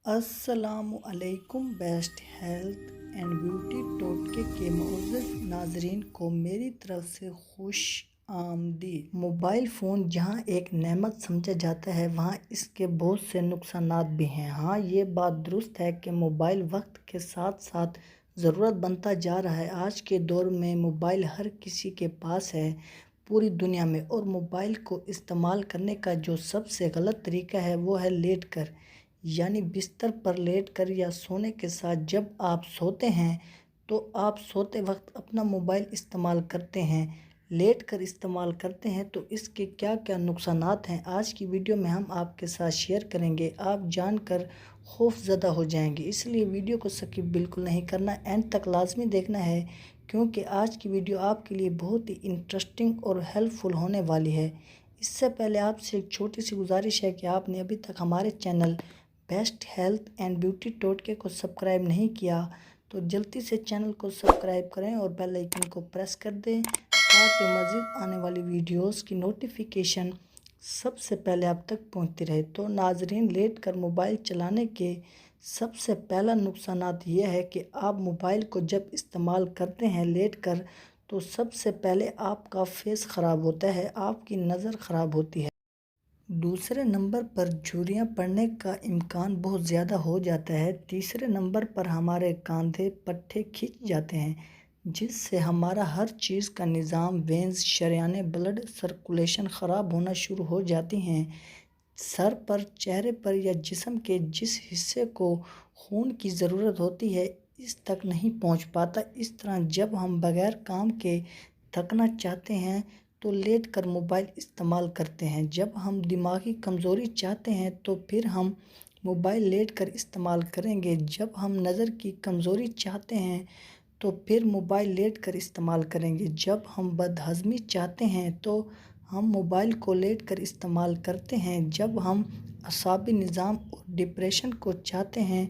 السلام علیکم۔ Best health and beauty ٹوٹکے کے معزز ناظرین کو میری طرف سے خوش آمدید۔ موبائل فون جہاں ایک نعمت سمجھا جاتا ہے وہاں اس کے بہت سے نقصانات بھی ہیں۔ ہاں، یہ بات درست ہے کہ موبائل وقت کے ساتھ ساتھ ضرورت بنتا جا رہا ہے۔ آج کے دور میں موبائل ہر کسی کے پاس ہے پوری دنیا میں، اور موبائل کو استعمال کرنے کا جو سب سے غلط طریقہ ہے وہ ہے لیٹ کر، یعنی بستر پر لیٹ کر یا سونے کے ساتھ جب آپ سوتے ہیں تو آپ سوتے وقت اپنا موبائل استعمال کرتے ہیں، لیٹ کر استعمال کرتے ہیں، تو اس کے کیا کیا نقصانات ہیں آج کی ویڈیو میں ہم آپ کے ساتھ شیئر کریں گے۔ آپ جان کر خوف زدہ ہو جائیں گے، اس لیے ویڈیو کو سکپ بالکل نہیں کرنا، اینڈ تک لازمی دیکھنا ہے کیونکہ آج کی ویڈیو آپ کے لیے بہت ہی انٹرسٹنگ اور ہیلپ فل ہونے والی ہے۔ اس سے پہلے آپ سے ایک چھوٹی سی گزارش ہے کہ آپ نے ابھی تک ہمارے channel best health and beauty ٹوٹکے کو سبسکرائب نہیں کیا تو جلدی سے چینل کو سبسکرائب کریں اور بیل آئیکن کو پریس کر دیں تاکہ مزید آنے والی ویڈیوز کی نوٹیفیکیشن سب سے پہلے آپ تک پہنچتی رہے۔ تو ناظرین، لیٹ کر موبائل چلانے کے سب سے پہلا نقصانات یہ ہے کہ آپ موبائل کو جب استعمال کرتے ہیں لیٹ کر تو سب سے پہلے آپ کا فیس خراب ہوتا ہے، آپ کی نظر خراب ہوتی ہے۔ دوسرے نمبر پر جھریاں پڑنے کا امکان بہت زیادہ ہو جاتا ہے۔ تیسرے نمبر پر ہمارے کاندھے پٹھے کھنچ جاتے ہیں جس سے ہمارا ہر چیز کا نظام، وینز، شریان بلڈ سرکولیشن خراب ہونا شروع ہو جاتی ہیں۔ سر پر، چہرے پر یا جسم کے جس حصے کو خون کی ضرورت ہوتی ہے اس تک نہیں پہنچ پاتا۔ اس طرح جب ہم بغیر کام کے تھکنا چاہتے ہیں تو لیٹ کر موبائل استعمال کرتے ہیں۔ جب ہم دماغی کمزوری چاہتے ہیں تو پھر ہم موبائل لیٹ کر استعمال کریں گے۔ جب ہم نظر کی کمزوری چاہتے ہیں تو پھر موبائل لیٹ کر استعمال کریں گے۔ جب ہم بد ہضمی چاہتے ہیں تو ہم موبائل کو لیٹ کر استعمال کرتے ہیں۔ جب ہم اعصابی نظام اور ڈپریشن کو چاہتے ہیں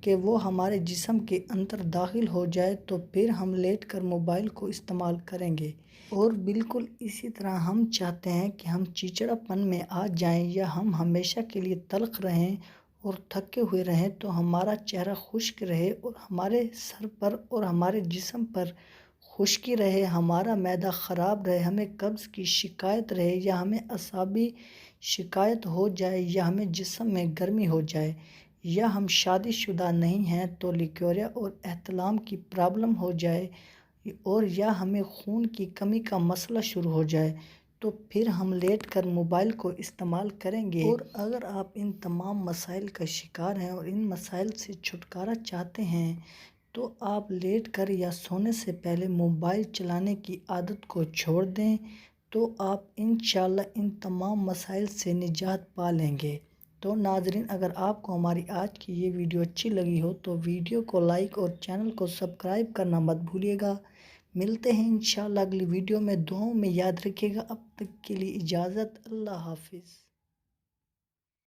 کہ وہ ہمارے جسم کے اندر داخل ہو جائے تو پھر ہم لیٹ کر موبائل کو استعمال کریں گے۔ اور بالکل اسی طرح ہم چاہتے ہیں کہ ہم چڑچڑاپن میں آ جائیں یا ہم ہمیشہ کے لیے تلخ رہیں اور تھکے ہوئے رہیں تو ہمارا چہرہ خشک رہے اور ہمارے سر پر اور ہمارے جسم پر خشکی رہے، ہمارا معدہ خراب رہے، ہمیں قبض کی شکایت رہے یا ہمیں اعصابی شکایت ہو جائے یا ہمیں جسم میں گرمی ہو جائے، یا ہم شادی شدہ نہیں ہیں تو لیکوریا اور احتلام کی پرابلم ہو جائے، اور یا ہمیں خون کی کمی کا مسئلہ شروع ہو جائے تو پھر ہم لیٹ کر موبائل کو استعمال کریں گے۔ اور اگر آپ ان تمام مسائل کا شکار ہیں اور ان مسائل سے چھٹکارا چاہتے ہیں تو آپ لیٹ کر یا سونے سے پہلے موبائل چلانے کی عادت کو چھوڑ دیں تو آپ انشاءاللہ ان تمام مسائل سے نجات پا لیں گے۔ تو ناظرین، اگر آپ کو ہماری آج کی یہ ویڈیو اچھی لگی ہو تو ویڈیو کو لائک اور چینل کو سبسکرائب کرنا مت بھولیے گا۔ ملتے ہیں انشاءاللہ اگلی ویڈیو میں، دعاؤں میں یاد رکھیے گا۔ اب تک کے لیے اجازت، اللہ حافظ۔